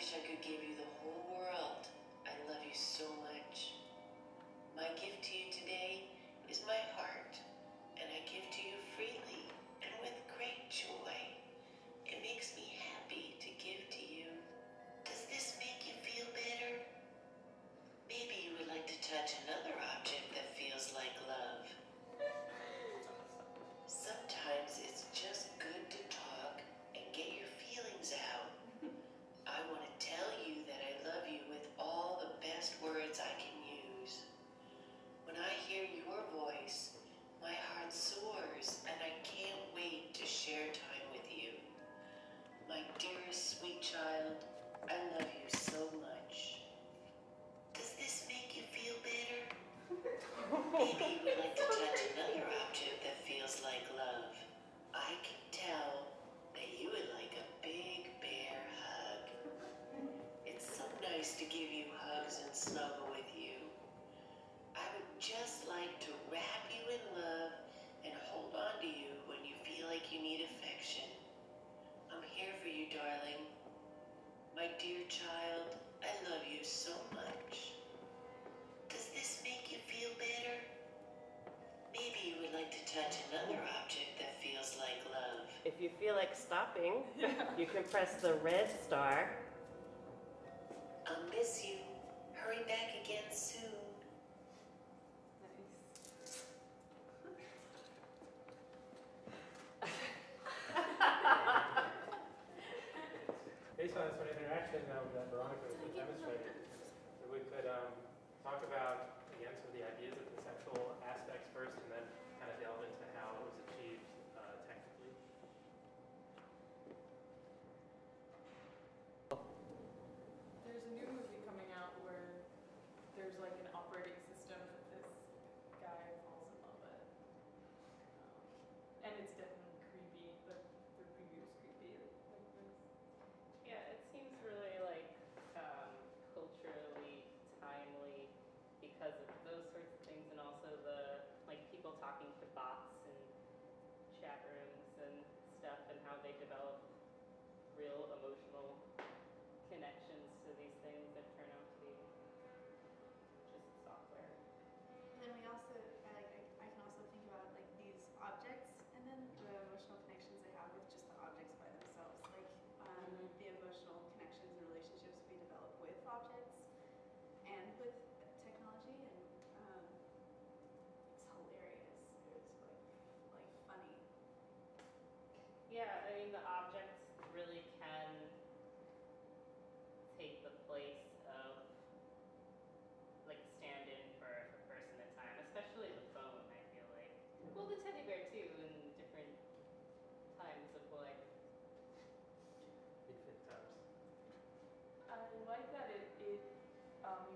wish I could give you the whole world. I love you so much. My gift to you today is my heart, and I give to you freely and with great joy. It makes me happy to give to you. Does this make you feel better? Maybe you would like to touch another object that feels like love. Sometimes it's just good to talk and get your feelings out. I want to tell you that I love you with all the best words I can use. When I hear your voice, my heart soars and I can't wait to share time with you. My dearest sweet child, I love you so much. Does this make you feel better? Maybe you would like to touch another object that feels like love. I can tell that you would like a big bear hug. It's so nice to give you hugs and snuggle with you. I would just like to wrap you in love and hold on to you when you feel like you need affection. I'm here for you, darling. My dear child, I love you so much. Does this make you feel better? Maybe you would like to touch another object that feels like love. If you feel like stopping, you can press the red star. I'll miss you. Hurry back again soon. Nice. Based on this sort of interaction that Veronica was demonstrating, we could talk about, again, sort of the ideas of conceptual aspects first, and then kind of delve into how it was achieved technically. There's a new movie coming out where there's like an operating system that this guy falls in love with. And it's definitely creepy, but the preview is creepy. Like this. Yeah, it seems really like culturally timely because of those sorts of things, and also the like people talking to bots and chat rooms and stuff, and how they develop real emotional connections to these things that turn out to be just software. And then we also, I can also think about like these objects and then the emotional connections they have with just the objects by themselves. Like the emotional connections and relationships we develop with objects and with technology, and it's hilarious. It's like funny. Yeah, I mean the objects really can take the place of like stand in for a person at a time, especially the phone, I feel like. Well, the teddy bear too, in different times of life. Infant times. I like that you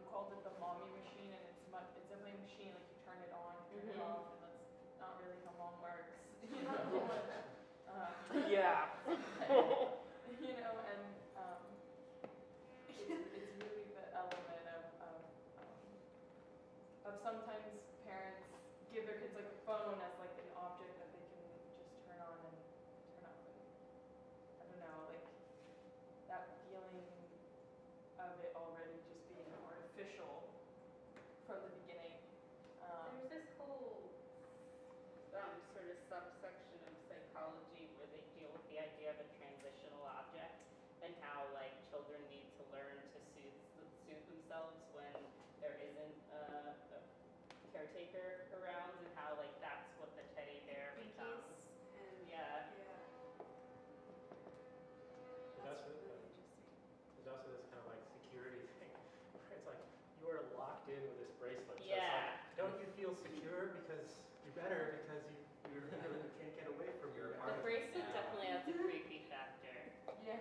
called it the mommy machine, and it's definitely a machine, like you turn it on, turn it off, and that's not really how mom works. You know? Yeah. You know, and it's really the element of sometimes parents give their kids like a phone as like an object that they can just turn on and turn off, and I don't know, like that feeling of it already just being artificial from the beginning. There's this whole sort of subsection of psychology where they deal with the idea of a transitional object and how like children need to learn to soothe themselves when there isn't a caretaker around, and how like that's what the teddy bear becomes. And Yeah. That's That's really really interesting. There's also this kind of like security thing, where it's like you are locked in with this bracelet. So Yeah. it's like, don't you feel secure? Because you better, because you can't get away from your The apartment. bracelet definitely has a creepy factor. Yeah.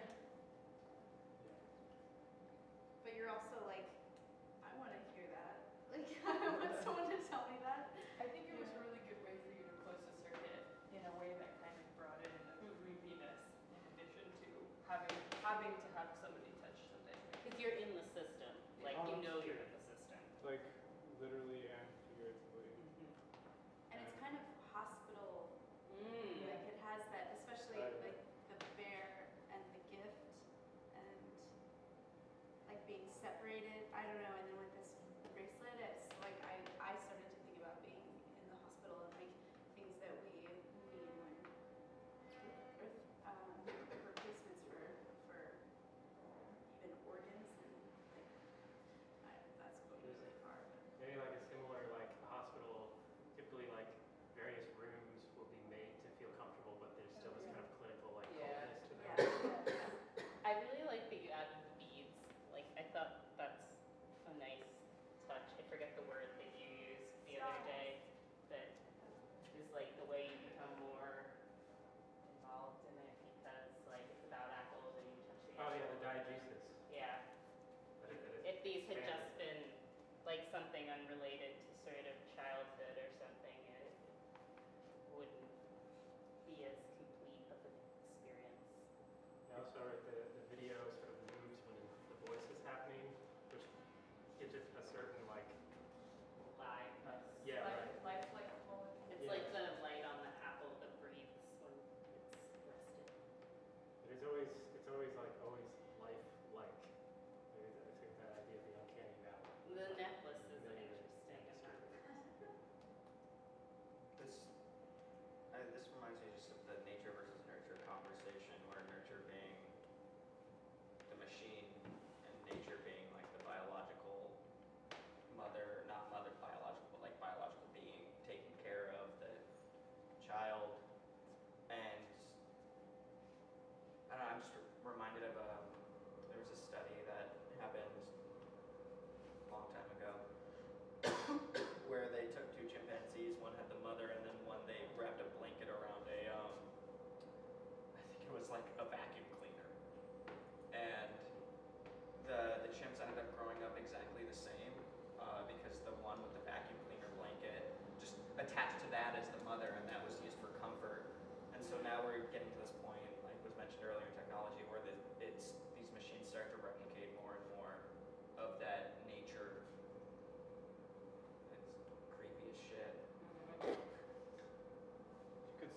But you're also like, I want to hear that. Like, I want someone to tell me that. I think it was a really good way for you to close the circuit in a way that kind of brought in the creepiness in addition to having to have somebody touch something. Because you're in the system. Like, you know you're in the system. Like literally and figuratively. And it's kind of hospital. Mm. Like it has that, especially Right. like the bear and the gift, and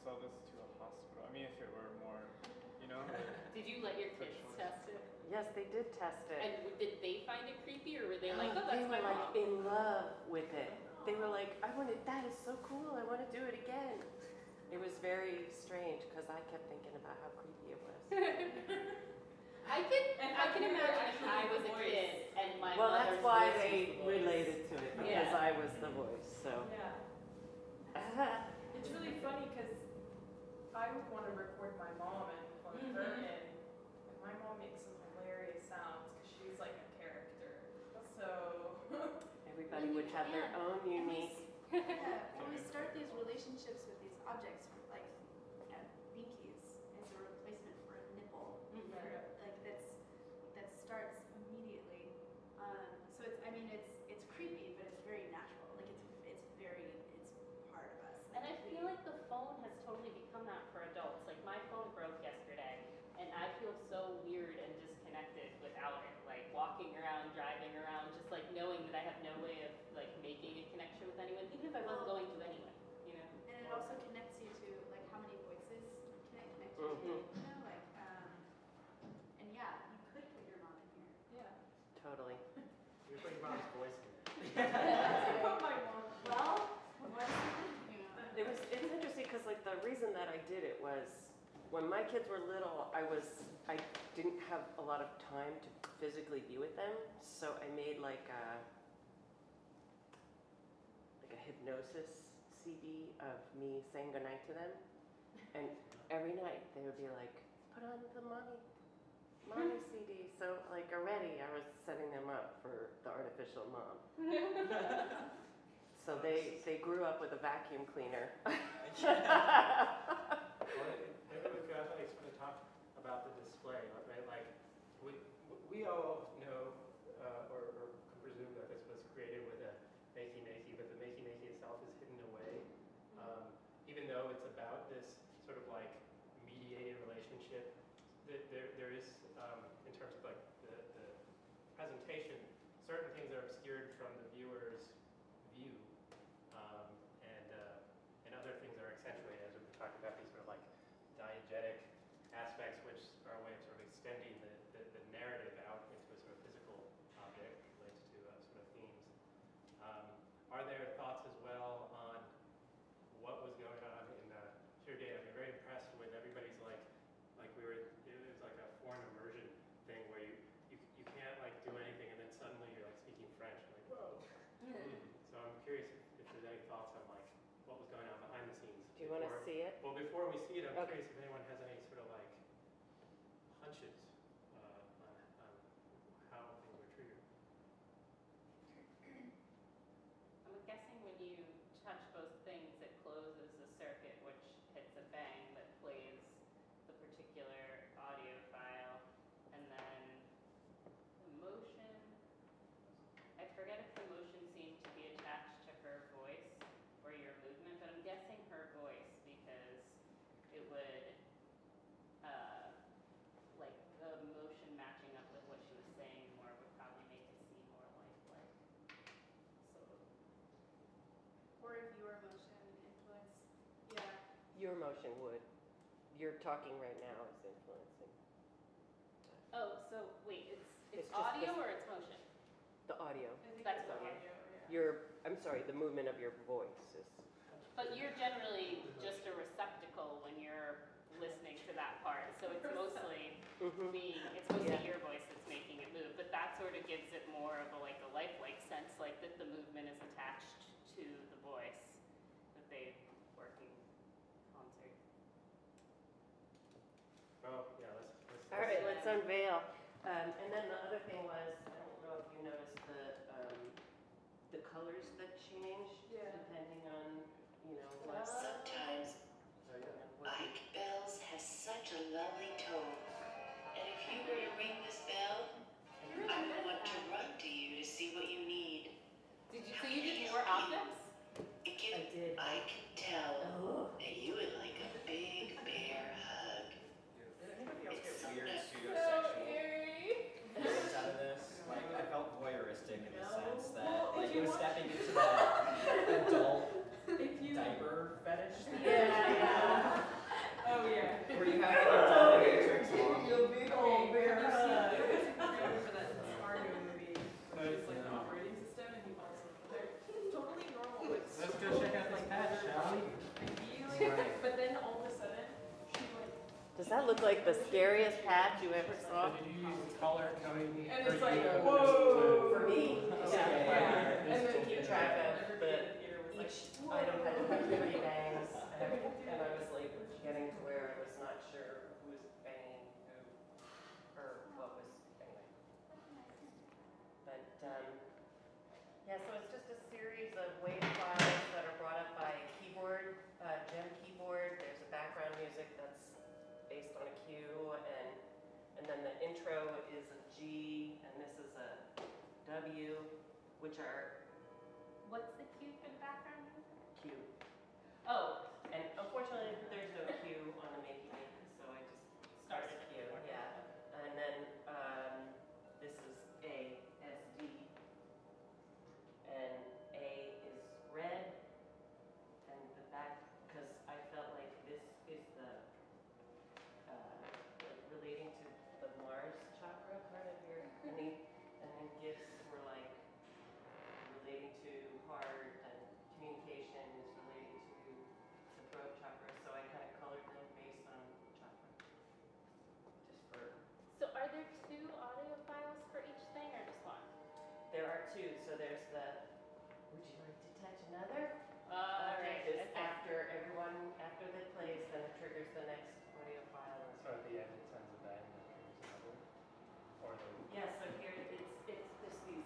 sell this to a hospital. I mean, if it were more, you know. Like, Did you let your kids Sexual. test it? Yes, they did test it. And did they find it creepy, or were they like, oh, They that's were my like mom? in love with it. They were like, that is so cool, I want to do it again. It was very strange because I kept thinking about how creepy it was. I can imagine if I was a kid and my Well, mother's that's why voice was they the voice. related to it, because Yeah. I was the voice, so. Yeah. It's really funny because I would want to record my mom and plug her in. And my mom makes some hilarious sounds because she's like a character. So, Everybody would have their own unique. Yeah, when we start these relationships with these objects, like binkies as a replacement for a nipple, like that starts immediately. So it's creepy, but it's very natural. Like it's part of us. And I feel like the phone has totally become that for adults. Like my phone broke yesterday, and I feel so weird and disconnected without it. Like walking around, driving around, just like knowing that I have no way of like making a connection with anyone, even if I wasn't going to anyway. You know. And it also connects you to like how many voices can it connect you to? You know, like and yeah, you could put your mom in here. yeah. Totally. You put your mom's voice in there. I put my mom. Well, what's you know? It was interesting because like the reason that I did it was when my kids were little, I didn't have a lot of time to physically be with them, so I made like a hypnosis CD of me saying goodnight to them, and every night they would be like, put on the mommy CD. So like already I was setting them up for the artificial mom. So they grew up with a vacuum cleaner. Well, maybe we could like sort of talk about the display, right? Like we all know or can presume that this was created with a makey-makey, but the makey-makey itself is hidden away. Even though it's about this sort of like mediated relationship, there is in terms of like the presentation, certain things are obscured from the viewer's view, and other things are accentuated, as we've been talking about these sort of like diegetic aspects, which are a way of sort of extending the narrative out into a sort of physical object related to sort of themes. Are there thoughts as well on what was going on in Sheer Data? I'm very impressed with everybody's like it was like a foreign immersion thing where you can't like do anything and then suddenly you're like speaking French. Like, whoa. So I'm curious if there's any thoughts on like what was going on behind the scenes. Do you want to see it? Well, before we see it, I'm Okay. curious if anyone has any sort of like hunches on how things were treated. I'm guessing when you touch both things, it closes a circuit which hits a bang that plays the particular audio file, and then the motion, I forget if the motion seemed to be attached to her voice or your movement, but I'm guessing her voice because it would, like the motion matching up with what she was saying more would probably make it seem more lifelike. So Or if your emotion influence. Yeah. Your motion would. You're talking right now is influencing oh, so wait, it's It's just audio the- or it's motion? the audio. I think That's it's okay. audio, yeah. I'm sorry, the movement of your voice is. But you're generally just a receptacle when you're listening to that part, so it's mostly Yeah. your voice that's making it move, but that sort of gives it more of a like a lifelike sense, like that the movement is attached to the voice, that they work in concert. Oh, yeah, let's All right, let's unveil. And then the other thing was, I don't know if you noticed the colors that changed Yeah. depending on, what. Sometimes what you- Ike Bells has such a lovely tone. And if you were to ring this bell, I would want to run to you to see what you need. So you did more objects? I did. I can tell Oh. that you would like a big bear hug. Did anybody else It's get so weird nice. pseudosexual feelings out of this? Like, I felt voyeuristic in the sense that, like, it was stepping into that adult diaper fetish thing. Yeah. Does that look like the scariest patch you ever So saw? did you use color coding? And for it's like, you whoa. For me, Yeah. just And to then keep track of everybody here was like, each item had to have 3 bangs, and I was like getting to where I was not sure who was banging who, or what was, anyway. But, yeah, so it's just a series of WAV files that are brought up by keyboard, gem keyboard. There's a background music that's based on a cue, and then the intro is a G, and this is a W, which are What's the cue for the background music? Q. Oh, and unfortunately, there's no Q on the Makey Make, so I just started Q, yeah. And then this is A, S, D, and A is red, and the back, because I felt like this is the, like relating to the Mars chakra part of your, and then gifts were like relating to heart, and communication is relating to the throat chakra, so I kind of colored them based on chakra. Just for, So are there 2 audio files for each thing or just 1? there are 2, so there's the, would you like to touch another? Alright, Is okay. after everyone, after they plays, then it triggers the next audio file. And So at the end it sends it back and then triggers another, or the, yeah, so here these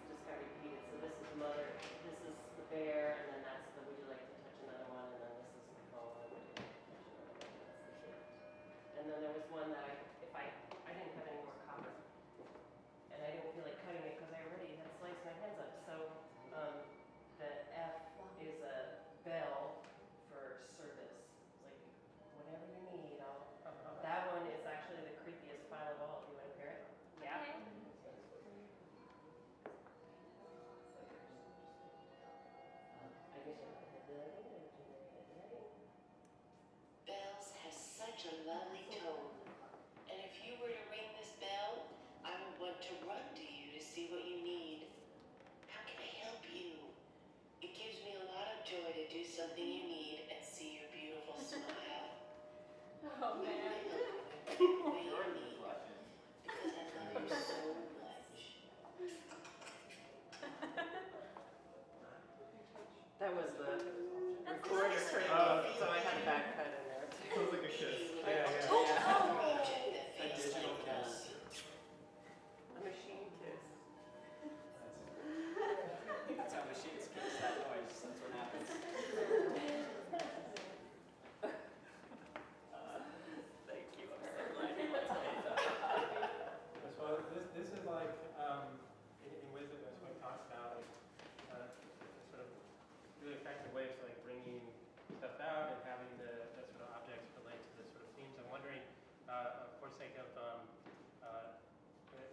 just got repeated. So this is mother, this is the bear, and then that's the would you like to touch another one, and then this is the phone, would you like to touch another one, and that's the gift. And then there was one that I didn't have any more copper, and I didn't feel like cutting it because I already had sliced my hands up. So the F is a bell for service, like whatever you need. That one is actually the creepiest file of all. Do you want to hear it? Yeah. Bells have such a lovely tone. And if you were to ring this bell, I would want to run to you to see what you need. How can I help you? It gives me a lot of joy to do something you need and see your beautiful smile. Oh man. What do you need? Because I love you so much. That was the That's recorder nice. turning Oh. off, so I had a back cut in there too. Sounds like a kiss. yeah. A digital kiss. A machine kiss. That's how machines kiss that noise. That's what happens. Thank you. I'm so glad you let me know. So this is like, in wisdom, that's what it talks about, like, sort of really effective ways of like bringing stuff out and having the sort of objects relate to the sort of themes. I'm wondering, for sake of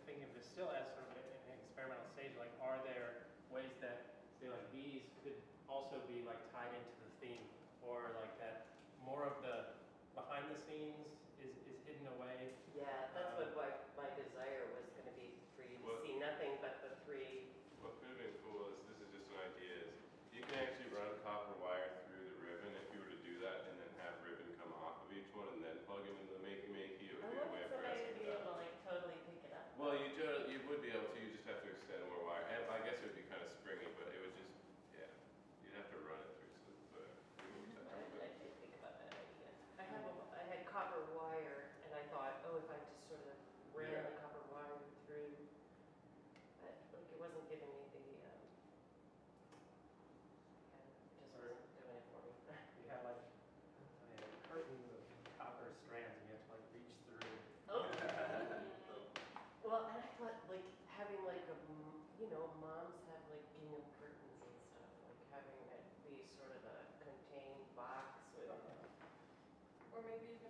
thinking of this still as sort of an experimental stage, like are there ways that, say like these could also be like tied into the theme, or like that more of the behind the scenes is hidden away? Yeah, that's what my desire was going to be, for you to What? see nothing but the 3. What could have been cool is, this is just an idea, is you can actually run copper wire through the ribbon if you were to do that, and then have ribbon come off of each one and then plug them into the Makey Makey. It I would be a way wanted of somebody to dressing be it able up. to like totally pick it up. Well, you would be able to, you just have to extend more wire. And I guess it would be kind of springy, but it would just, yeah, you'd have to run it through some, I did think about that idea. I had copper wire, and I thought, oh, if I just sort of ran Yeah. the copper wire through, but like it wasn't giving me the, it just wasn't doing it for me. You have like curtains of copper strands and you have to like reach through. Oh. Well, and I thought like having like moms have like gingham curtains and stuff, like having it be sort of a contained box with. Or maybe even